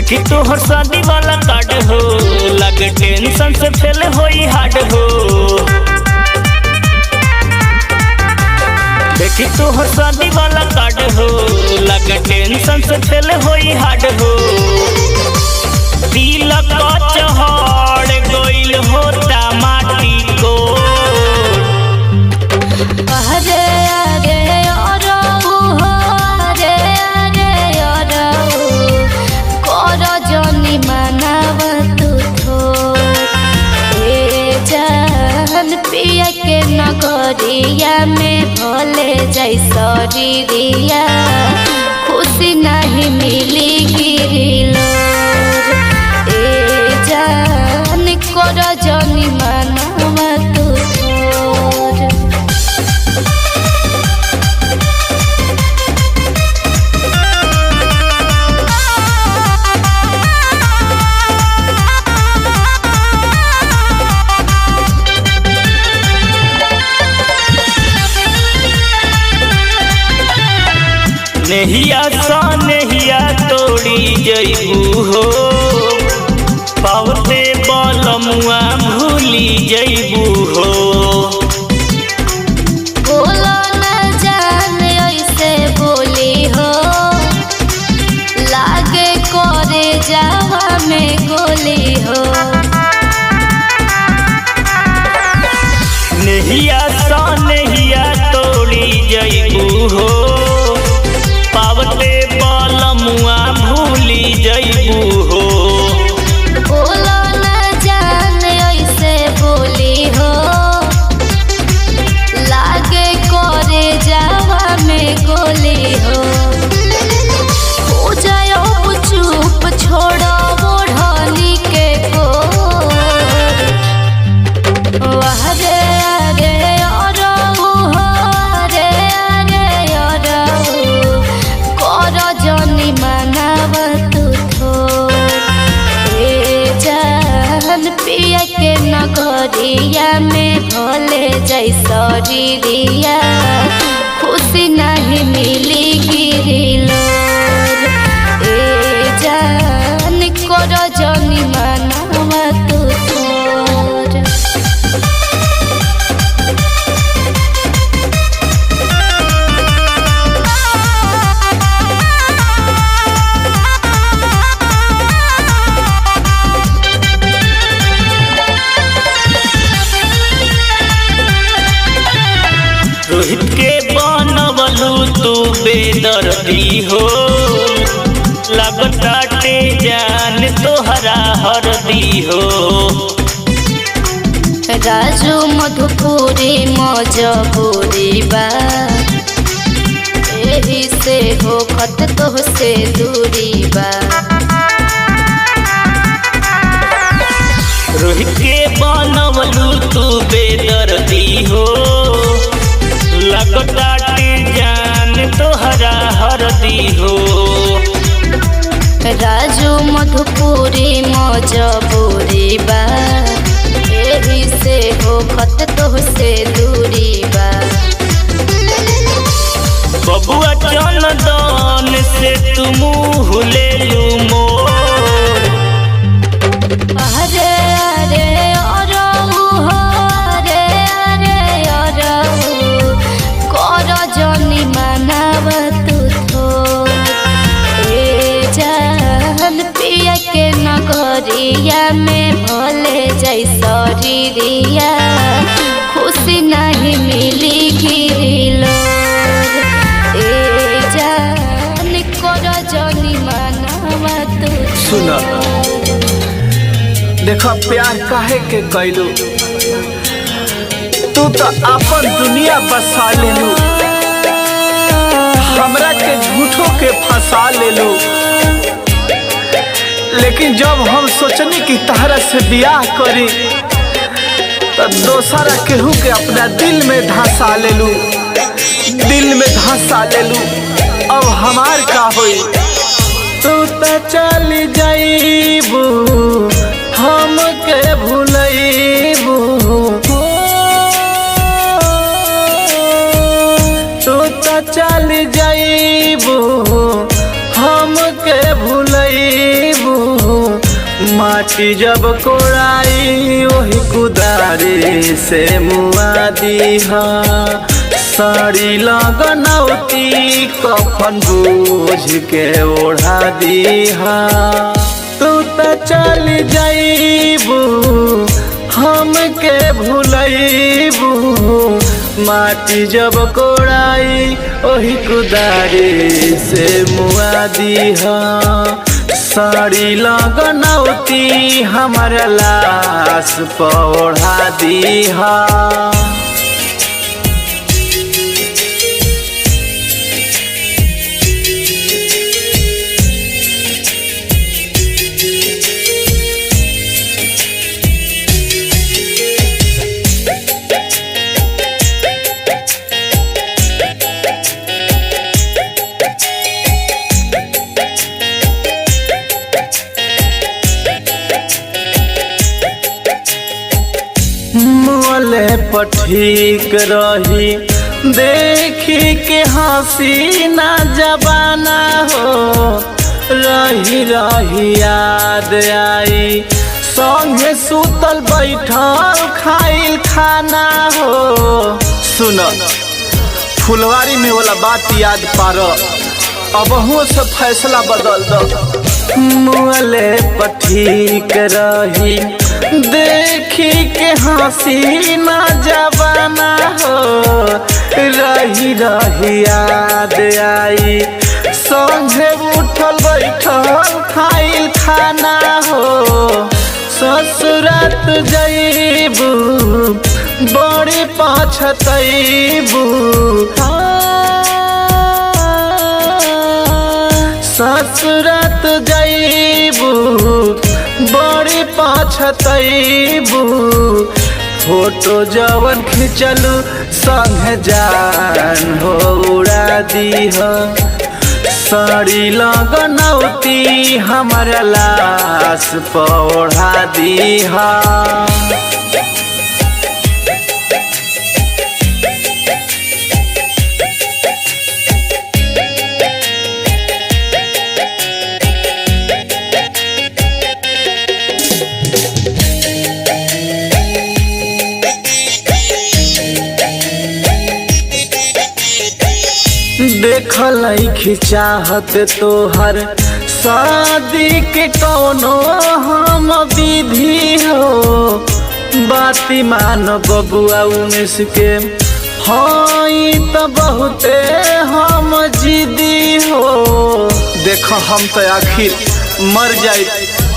देखी तोहर शादी वाला कार्ड हो, लगे टेंशन से फेल होई हार्ड हो। देखी तोहर शादी वाला कार्ड हो, लगे टेंशन से फेल होई हार्ड हो। तिलक चढ़ गइल होता माटी को। पिया के नगरिया में भले जाई शरीरिया, खुशी नहीं मिली गिरिलो। ए जान कर जनी मानवा तू थोर। नहिया सा नहिया तोड़ी जइबू हो, पावते बलमुआ भूली जइबू हो। बोलो न जान ऐसे बोली हो, लागे करे जावा में गोली हो। नहिया सा नहिया तोड़ी जइबू हो, पावते बलमुआ भूली जइबू हो। बोलो न जान ऐसे बोली हो, लागे करे जावा में गोली हो। हो जाओ चुप छोड़ो ओढ़नी के को। अरे अरे अरहु हो, अरे अरे अरहु कर जनी मानव तू थोर। ए जान पिया के नगरिया में भले जाई शरीरिया, खुशी नहीं मिली गिरिलो। ए जान कर जनी मानव तू थोर। रोहित के बनवलू तू बेदर्दी हो, लगताटे जान तोहरा हरदी हो। राजू मधुपुरी मजबूरी बा, एही से हो खत तो से दूरी बा। रोहित के बनवलू तू बेदर्दी हो, लगताटे जान तोहरा हरदी हो। राजू मधुपुरी मजबूरी बा, एही से हो खत तो से दूरी बा। बबुआ चंदन से तू मुँह ले लू मोर। अरे अरे अरहु हो, अरे अरे अरहु कर जनी मानव तू थोर। ए जान पिया के नगरिया में भले जाई शरीरिया, खुशी नहीं मिली गिरिलो। ए जान कर जनी मानव तू सुना देखो प्यार काहे के कैलू, तू तो अपन दुनिया बसा लेलू, हमरा के झूठों के फंसा लेलू। लेकिन जब हम सोचनी कि तहरा से बियाह करी, तो दोसरा केहू के अपना दिल में धंसा लेलू, दिल में धंसा लेलू। अब हमार का होई? तू तो चल जाइबू, हमके भूलइबू। तू तो चल जाइबू, हमके भूलइबू। माटी जब कोड़ाई वही कुदारी से मुआ दीहा साड़ी लगनौती कफन बूझ के ओढ़ा दीहा तू तो चल जाइबू हमके भूलैबू माटी जब कोड़ाई वही कुदारी से मुआ दीहा साड़ी लगनौती हमारा लाश पौड़ा दीहा मोले पठीक रही देखी के हंसी ना जबाना हो रही रही याद आई संगे सुतल बैठल खाइल खाना हो सुन फुलवारी में वाला बात याद पार अबहुओं से फैसला बदल दो मोले पठीक रही देखी के हंसी ना जबाना हो रही रही याद आई संगे उठल बैठल खाइल खाना हो ससुरात जइबू बड़ी पछतइबू ससुरात जइबू बड़ी पछतइबू फोटो जवन खिंचलू संग जान हो उड़ा दीह साड़ी लगनौती हमारा लाश पौड़ा दीहा देखल खिचाहत तोहर शादी के कौनो हम विधि हो बाती मान बबुआ उमेश के हई तो बहुते हम जिदी हो देख हम तो आखिर मर जाए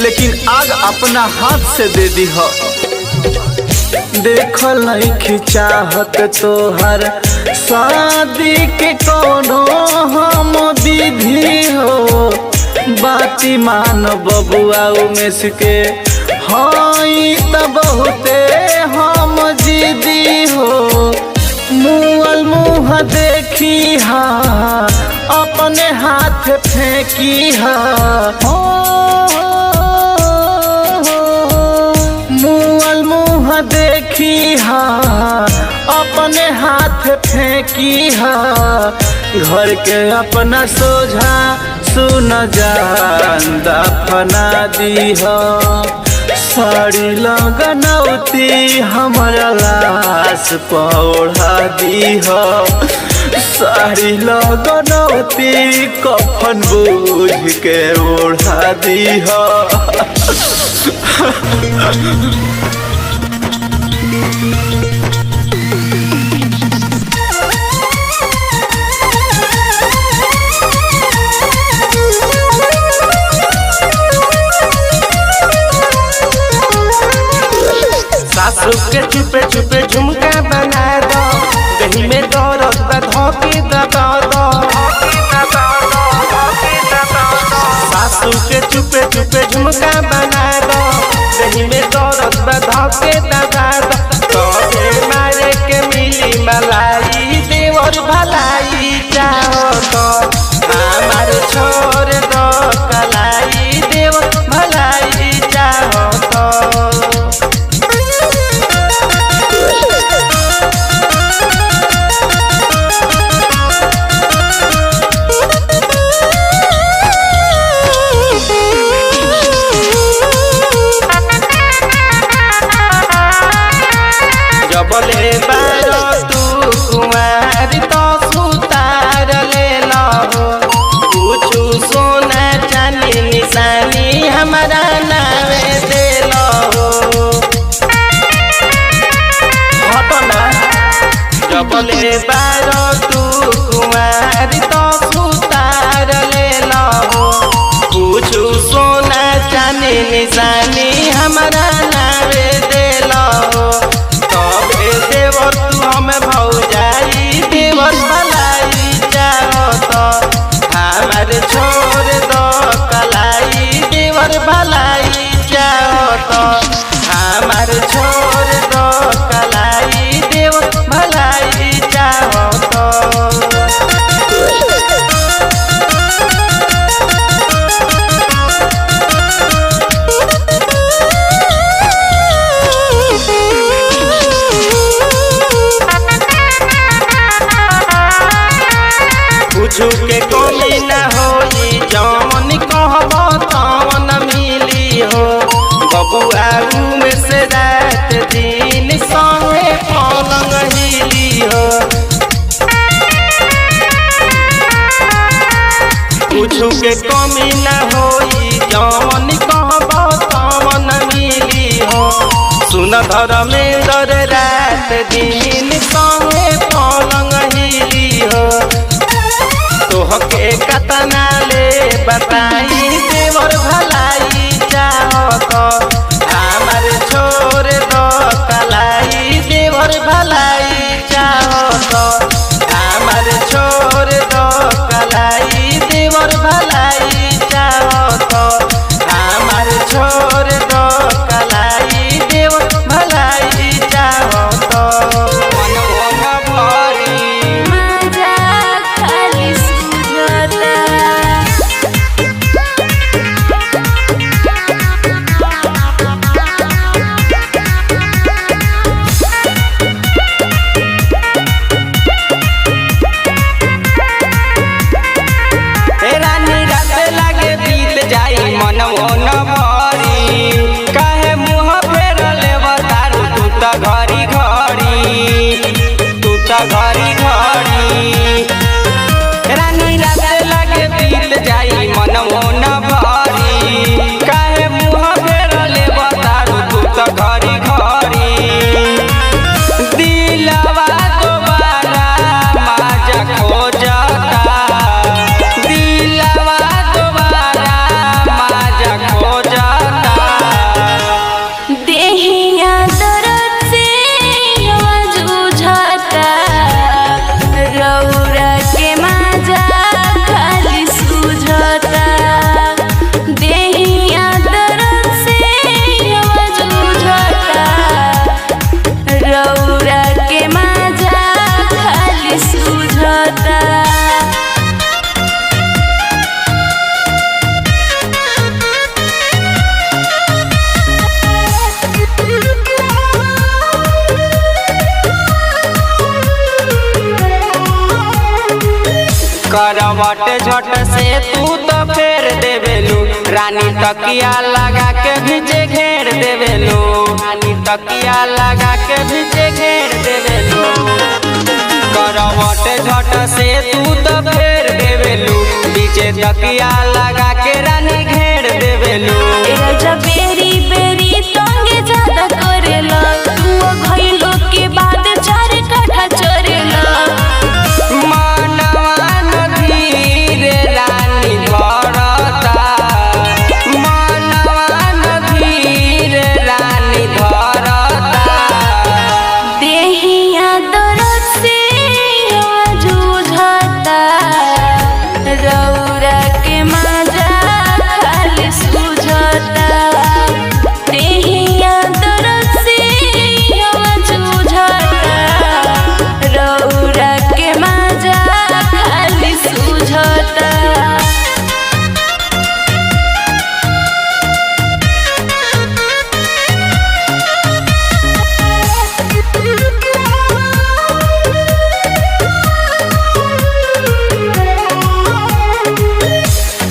लेकिन आग अपना हाथ से दे दी हो देखल खिचाहत तोहर शादी के कोनो हम विधि हो बाती मान बबुआ उमेश के हई तो बहुते हम जिदी हो मुअल मुँह देखी हा अपने हाथ फेंकी हा मुअल मुँह देखी हा अपने हाथ फेंकी हा घर के अपना सोझा सुन जान दफना दीह साड़ी लगनौती हमारा लाश पौड़ा दीह साड़ी लगनौती कफन बूझ के ओढ़ा दीह सासू के चुपे चुपे झुमका बना दो दही में दौरत धोके दबा दो सासू के चुपे चुपे झुमका बना दो दही में दौरत धोके दबा दो मारे के मिली मलाई देवर भलाई चाहो तो हमार छोड़ दो कलाई देवर भलाई चाहो तो जबले बारो तू कुमारी तो सुतार ले लो पूछू सोना चांदी निशानी हमारा नावे दे लो तबे देवर तू हमें भौजाई देवर भलाई चाहो तो हमारे छोड़ दो कलाई देवर भलाई चाहो तो हमारे छोड़ दो कलाई देवर भलाई चाहो तो कुछ के कमी न होई जौन कहबो तौन मिली हो बबुआ में से रात दिन संगे पलंग हिली हो कुछ के कमी न होई जौन कहबो तौन मिली हो सुन धर्मेंद्र रात दिन संगे पलंग हिली हो तोहके कतना ले बताई देवर भलाई चाहो तो हमारे छोड़ दो कलाई देवर भलाई चाहो तो हमारे छोड़ दो कलाई देवर भलाई चाहो तो हमारे छोड़ दो कलाई देवर भलाई चाहो तो घड़ी घड़ी रानी रात लगे बीत जाई मनमो न भरी काहे मुँह फेर ले बतारू तू तो घड़ी घड़ी दिलवा दोबारा माजा खोजता दिलवा दोबारा माजा खोजता देहिया दर्द से जूझता रौरा के माजा खाली सूझता देहिया दर्द से जूझता रौरा के माजा खाली सूझता करवट झट से तू तो फेर देवेलू रानी तकिया लगा के भीजे घेर देवेलू रानी तकिया लगा के भीजे घेर देवेलू करवट झट से तू तो फेर देवेलू भीजे तकिया लगा के रानी घेर देवेलू बेरी बेरी तंगे ज्यादा करेला तू घइलो के बाद चार काठा चरेला रौरा के माजा खाली सूझता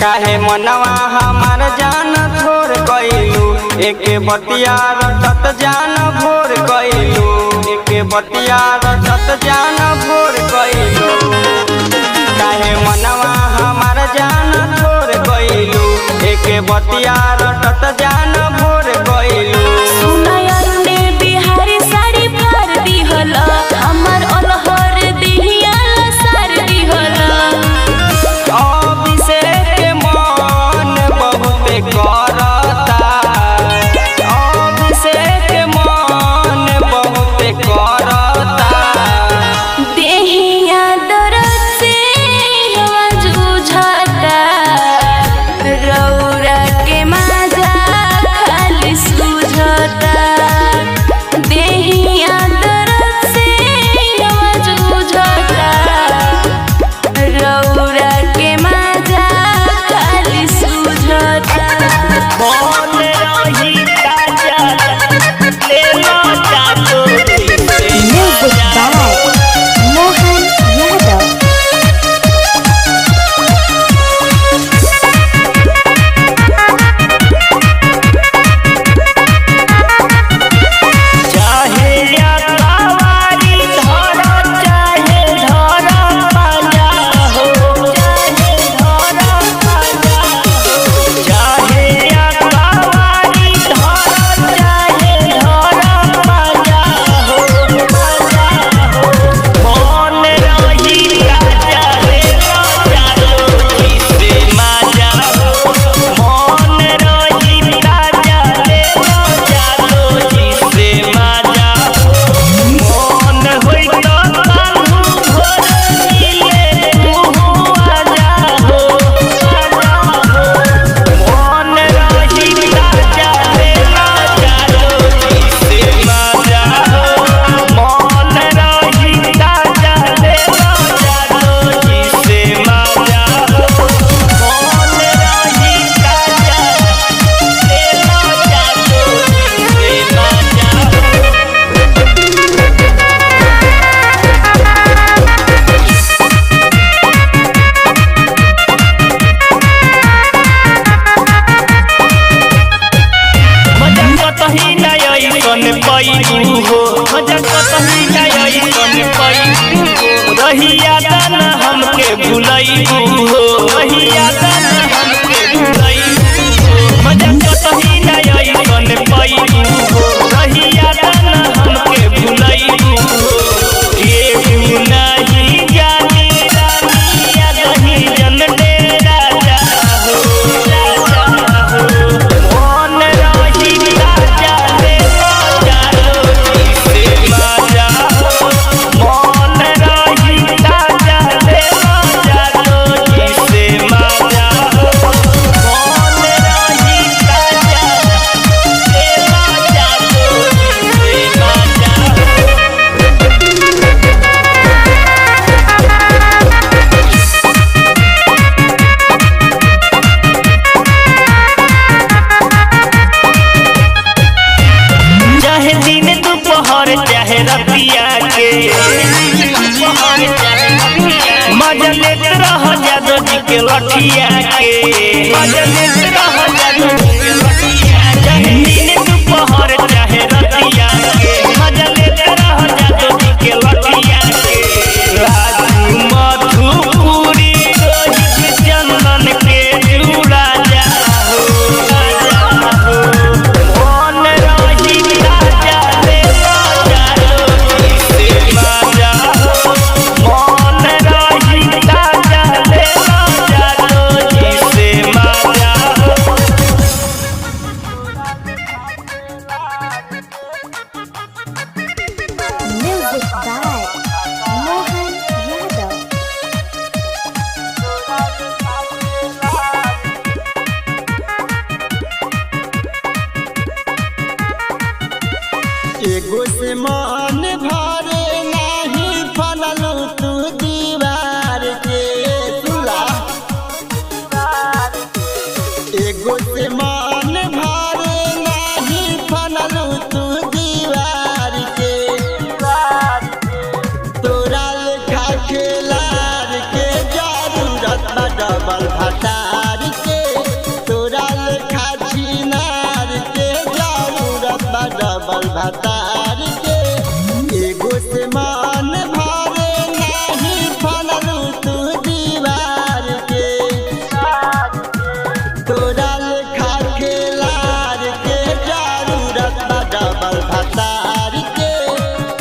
काहे मनवा हमार जान छोड़ गइलू एके बतिया रटत जान भोर गइलू एके बतिया रटत जान भोर गइलू काहे मनवा हमार जान छोड़ गइलू एके बतिया रटत जान भोर गइलू सुनाया ने बिहारी साड़ी फाड़ दिहला हमर अलहर लठिया के मजा लेते रह जादू जी के लठिया चाहे दिन दोपहर चाहे रतिया के मजा लेते रह जादू जी के लठिया के राजू मधुपुरी रोहित चंदन के जुड़ा जाओ मन रही राजा ले जादू जी से मजा मन रही राजा ले जादू जी से मजा Music by Mohan Yadav. एगो से मन भरे नहीं फनलू तू दीवार के सुला एगो से मन भरे नहीं फनलू तू दीवार के तोरा लेखा खेलार के जरूरत बा डबल भतार के तोरा लेखा छिनार के जरूरत बा डबल भतार के एगो से मन भरे नहीं फनलू तू दीवार के तोरा लेखा खेलार के जरूरत बा डबल भतार के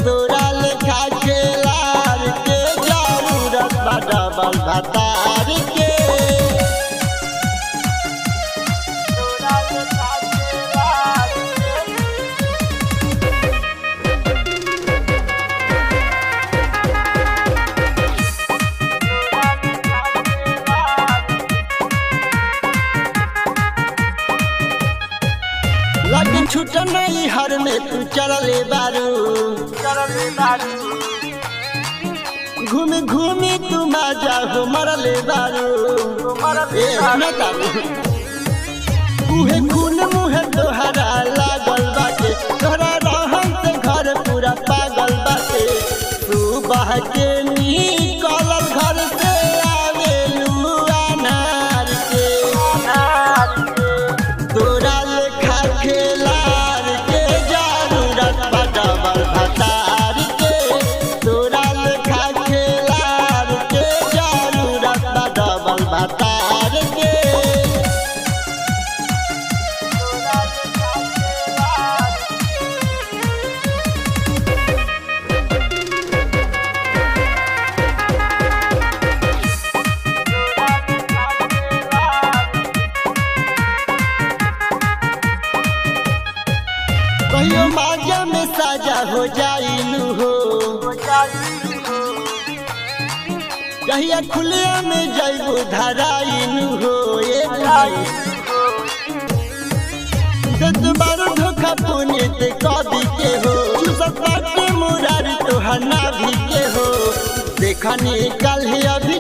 तोरा लेखा खेलार के जरूरत बा डबल भतार के लगी छूट नहीं हर में तू चलले बारू घूमी घूमी तू मजा हो मरले बारू ए न तारू उहे खून मुहे तोहरा लागल बाटे तोहरा रहन से घर पूरा पागल बाटे तू बह के निकलल घर से आवेलू अनार के तोरा लेखा खेलार के जरूरत बा डबल भतार के तोरा लेखा खेलार के जरूरत बा डबल भतार के कहियो माजा में साजा हो जाइलू हो कहिया खुलिया में जैबू धराइलू हो बारू धोखा पुनित कवि के हो मुरारी तोहर नाभि के हो देखनी कल अभी